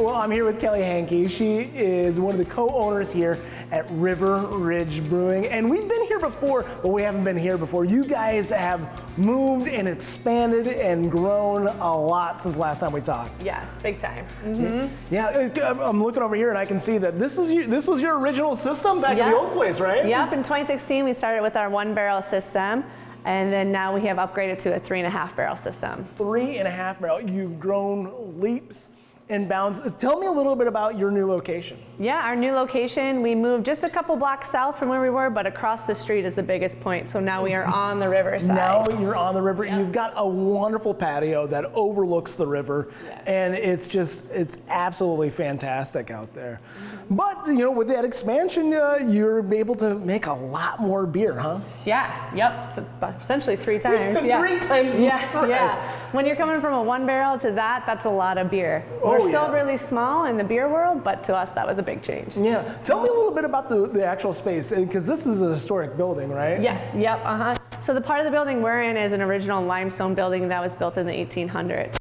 Well, I'm here with Kelly Hankey. She is one of the co-owners here at River Ridge Brewing. And we've been here before, but we haven't been here before. You guys have moved and expanded and grown a lot since last time we talked. Yes, big time. Mm-hmm. Yeah, I'm looking over here and I can see that this was your original system back at the old place, right? Yep, in 2016 we started with our 1-barrel system. And then now we have upgraded to a 3.5 barrel system. 3.5 barrel. You've grown leaps and bounds. Tell me a little bit about your new location. Yeah, our new location, we moved just a couple blocks south from where we were, but across the street is the biggest point. So now we are on the riverside. Now you're on the river. Yep. You've got a wonderful patio that overlooks the river, and it's absolutely fantastic out there. But with that expansion, you're able to make a lot more beer, huh? Yeah, yep, essentially 3 times. 3 times. Yeah. When you're coming from a 1-barrel to that's a lot of beer. We're still really small in the beer world, but to us that was a big change. Yeah. Tell me a little bit about the actual space, because this is a historic building, right? Yes. Yep. So the part of the building we're in is an original limestone building that was built in the 1800s.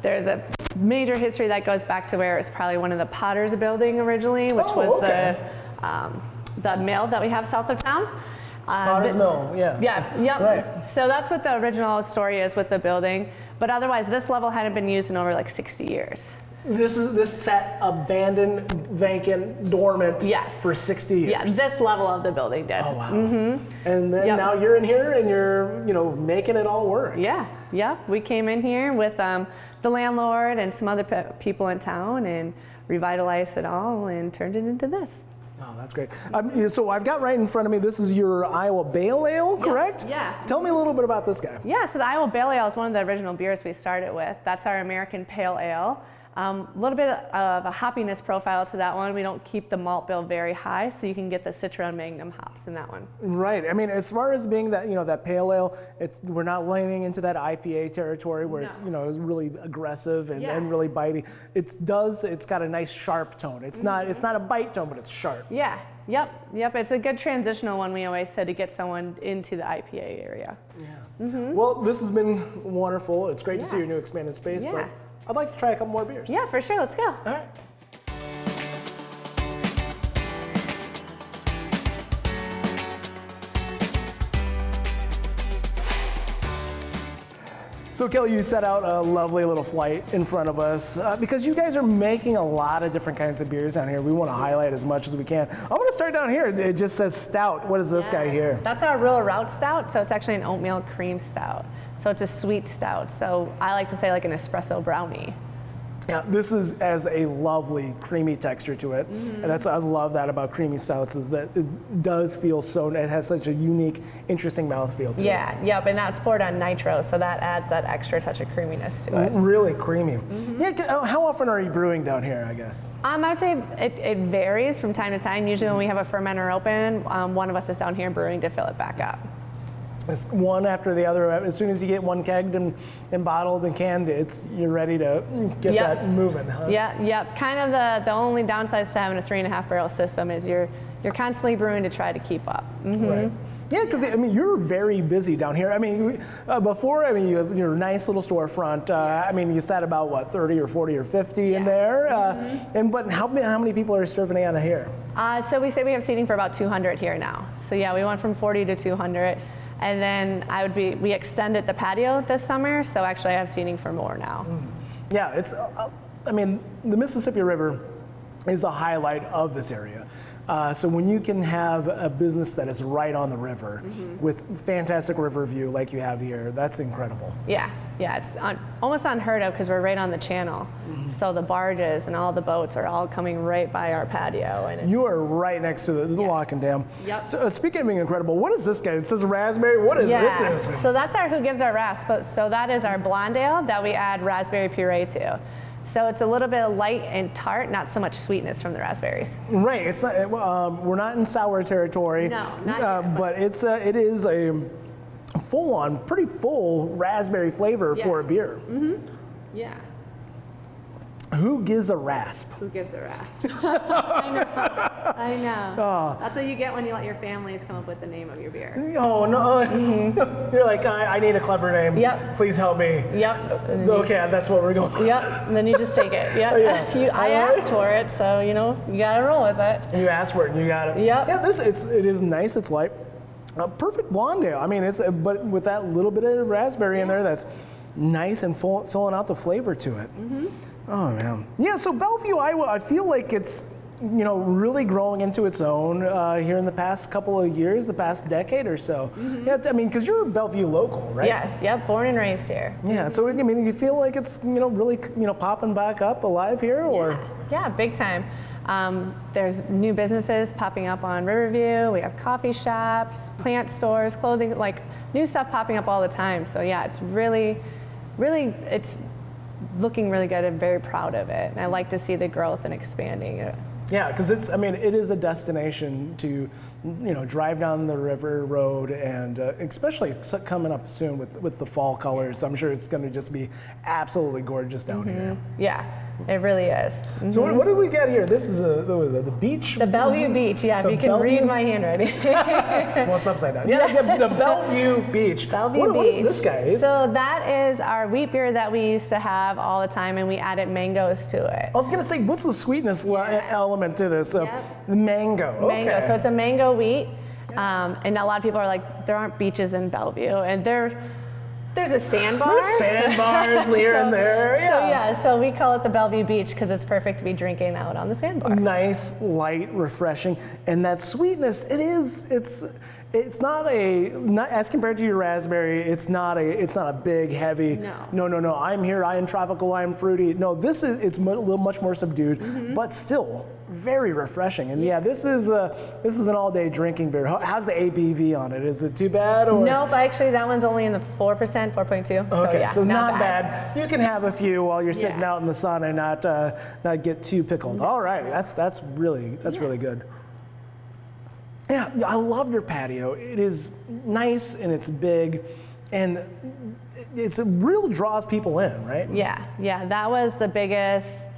There's a major history that goes back to where it was probably one of the Potters building originally, which was the mill that we have south of town. Potter's Mill, yeah. Yeah, yep. Right. So that's what the original story is with the building. But otherwise, this level hadn't been used in over like 60 years. This sat abandoned, vacant, dormant for 60 years. Yeah, this level of the building did. Oh, wow. Mm-hmm. And then now you're in here and you're making it all work. Yeah. We came in here with the landlord and some other people in town and revitalized it all and turned it into this. Oh, that's great. So I've got right in front of me, this is your Iowa Pale Ale, correct? Yeah. Tell me a little bit about this guy. Yeah, so the Iowa Pale Ale is one of the original beers we started with. That's our American Pale Ale. A little bit of a hoppiness profile to that one. We don't keep the malt bill very high, so you can get the Citra and Magnum hops in that one. Right. I mean, as far as being that that pale ale, we're not leaning into that IPA territory where it's really aggressive and really bitey. It's got a nice sharp tone. It's not a bite tone, but it's sharp. Yeah. Yep. It's a good transitional one, we always said, to get someone into the IPA area. Yeah. Mm-hmm. Well, this has been wonderful. It's great to see your new expanded space, but I'd like to try a couple more beers. Yeah, for sure. Let's go. All right. So Kelly, you set out a lovely little flight in front of us because you guys are making a lot of different kinds of beers down here. We want to highlight as much as we can. I want to start down here. It just says stout. What is this guy here? That's our Real Route Stout. So it's actually an oatmeal cream stout. So it's a sweet stout. So I like to say like an espresso brownie. Yeah, this has a lovely creamy texture to it, and I love that about creamy stouts is that it does feel it has such a unique, interesting mouthfeel to it. Yeah, and that's poured on nitro, so that adds that extra touch of creaminess to it. Really creamy. Yeah, how often are you brewing down here, I guess? I would say it varies from time to time. Usually when we have a fermenter open, one of us is down here brewing to fill it back up. It's one after the other. As soon as you get one kegged and bottled and canned, you're ready to get that moving, huh? Yep. Kind of the only downside to having a 3.5 barrel system is you're constantly brewing to try to keep up. Right. Yeah, because you're very busy down here. Before you have your nice little storefront. You sat about what 30 or 40 or 50 in there. But how many people are serving out of here? So we say we have seating for about 200 here now. So yeah, we went from 40 to 200. And then we extended the patio this summer, so actually I have seating for more now. Yeah, the Mississippi River is a highlight of this area. So when you can have a business that is right on the river with fantastic river view like you have here, that's incredible. Yeah, it's almost unheard of because we're right on the channel. So the barges and all the boats are all coming right by our patio. And you are right next to the lock and dam. Yep. So speaking of being incredible, what is this guy? It says raspberry. What is this? So that's Who Gives Our Rasp. So that is our blonde ale that we add raspberry puree to. So it's a little bit light and tart, not so much sweetness from the raspberries. Right. It's not. We're not in sour territory. No, not yet, but it is a full-on, pretty full raspberry flavor for a beer. Yeah. Who gives a rasp? Who gives a rasp? I know. Oh. That's what you get when you let your families come up with the name of your beer. Oh, no. You're like, I need a clever name. Yep. Please help me. Yep. Okay, that's what we're going. Yep. And then you just take it. Yep. Yeah. I asked for it, so you gotta roll with it. You asked for it, and you got it. Yep. Yeah. It is nice. It's light. Perfect blonde ale. I mean, but with that little bit of raspberry in there, that's nice and filling out the flavor to it. Oh man. Yeah. So Bellevue, Iowa, I feel like it's really growing into its own here in the past couple of years, the past decade or so. Yeah. I mean, because you're a Bellevue local, right? Yes. Yep. Born and raised here. Yeah. So I mean, you feel like it's really popping back up alive here, or? Yeah. Big time. There's new businesses popping up on Riverview. We have coffee shops, plant stores, clothing, like new stuff popping up all the time. So yeah, it's really, it's looking really good and very proud of it. And I like to see the growth and expanding it. Yeah, because it is a destination to, drive down the river road, and especially coming up soon with the fall colors. I'm sure it's going to just be absolutely gorgeous down here. Yeah. It really is. So what do we get here? This is the beach. The Bellevue Beach, yeah, if you can read my handwriting. Well, it's upside down. Yeah, the Bellevue Beach. Bellevue Beach. What is this, guys? So that is our wheat beer that we used to have all the time, and we added mangoes to it. I was going to say, what's the sweetness element to this? Mango. Okay. Mango. So it's a mango wheat, and a lot of people are like, there aren't beaches in Bellevue, and there's a sandbar. There's sandbars here and there. So we call it the Bellevue Beach because it's perfect to be drinking out on the sandbar. Nice, light, refreshing, and that sweetness. It's not as compared to your raspberry. It's not a big, heavy. No. I'm here. I am tropical. I am fruity. No, it's a little much more subdued, but still very refreshing. And this is an all-day drinking beer. How's the ABV on it? Is it too bad? Or? Nope, actually that one's only in the 4%, 4.2. Okay, so not bad. You can have a few while you're sitting out in the sun and not get too pickled. All right, that's really good. Yeah, I love your patio. It is nice and it's big, and it real draws people in, right? Yeah, that was the biggest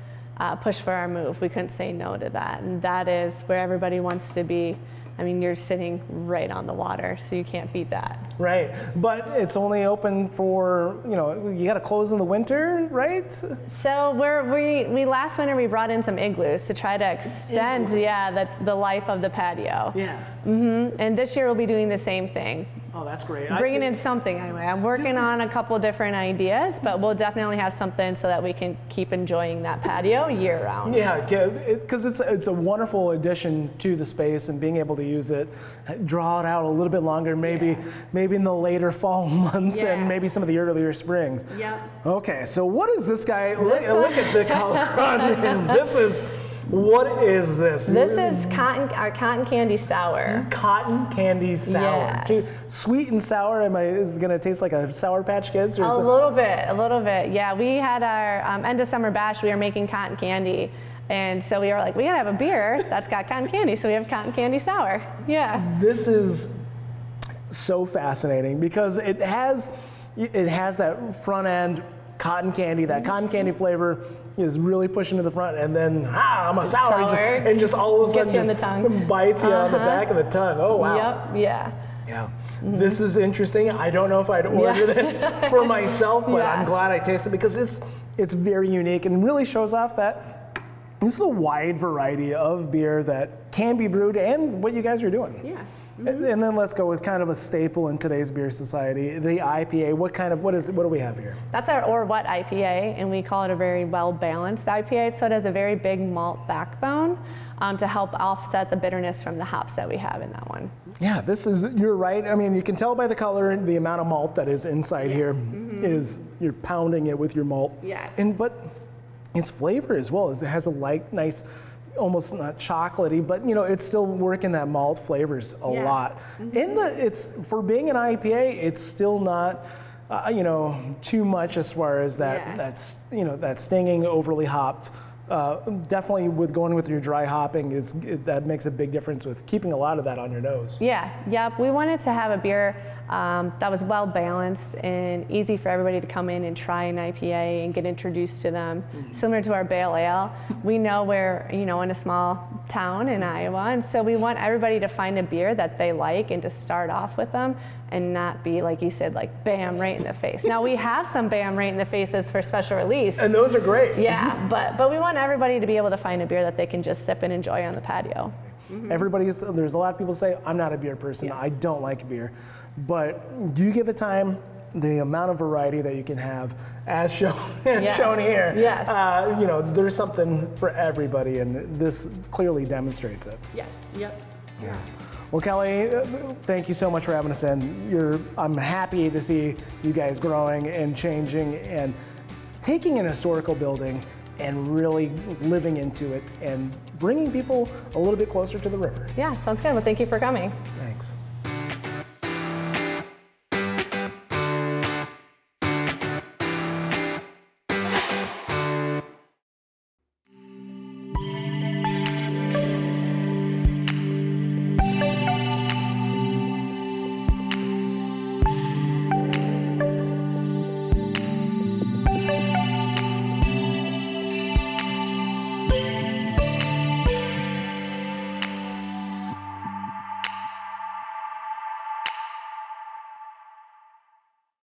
push for our move. We couldn't say no to that, and that is where everybody wants to be. I mean, you're sitting right on the water, so you can't beat that. Right, but it's only open for, you got to close in the winter, right? So we last winter we brought in some igloos to try to extend, the life of the patio. Yeah. And this year we'll be doing the same thing. Oh, that's great. Bringing in something anyway. I'm working on a couple different ideas, but we'll definitely have something so that we can keep enjoying that patio year round. Yeah, because it's a wonderful addition to the space, and being able to use it, draw it out a little bit longer, maybe in the later fall months and maybe some of the earlier springs. Yeah. Okay, so what is this guy? Look at the color on him. What is this? This is our cotton candy sour. Cotton candy sour. Yes. Sweet and sour. Is it going to taste like a Sour Patch Kids? Or a little bit. Yeah, we had our end of summer bash. We were making cotton candy. And so we were like, we gotta have a beer that's got cotton candy. So we have cotton candy sour. Yeah. This is so fascinating because it has that front end cotton candy. That cotton candy flavor is really pushing to the front, and then I'm a sour. Just all of a sudden gets you on the tongue. Bites you on the back of the tongue. Oh wow. Yep. Yeah. Yeah. This is interesting. I don't know if I'd order this for myself, but I'm glad I tasted it because it's very unique and really shows off that this is a wide variety of beer that can be brewed and what you guys are doing. Yeah. And then let's go with kind of a staple in today's beer society, the IPA. What do we have here? That's our Or What IPA, and we call it a very well-balanced IPA. So it has a very big malt backbone to help offset the bitterness from the hops that we have in that one. Yeah, you're right. I mean, you can tell by the color and the amount of malt that is inside here is you're pounding it with your malt. Yes. But its flavor as well. It has a light, nice, almost not chocolatey, but it's still working that malt flavors a lot. It's for being an IPA, it's still not too much as far as that stinging, overly hopped definitely with going with your dry hopping, that makes a big difference with keeping a lot of that on your nose. Yeah, yep. We wanted to have a beer that was well balanced and easy for everybody to come in and try an IPA and get introduced to them. Similar to our Pale Ale, we know we're in a small town in Iowa, and so we want everybody to find a beer that they like and to start off with them and not be, like you said, like bam, right in the face. Now we have some bam right in the faces for special release. And those are great. Yeah, but we want everybody to be able to find a beer that they can just sip and enjoy on the patio. There's a lot of people say, I'm not a beer person, I don't like beer. But you give it time, the amount of variety that you can have, as shown here, there's something for everybody, and this clearly demonstrates it. Yes, yep. Yeah. Well, Kelly, thank you so much for having us in. I'm happy to see you guys growing and changing and taking an historical building and really living into it and bringing people a little bit closer to the river. Yeah, sounds good. Well, thank you for coming. Thanks.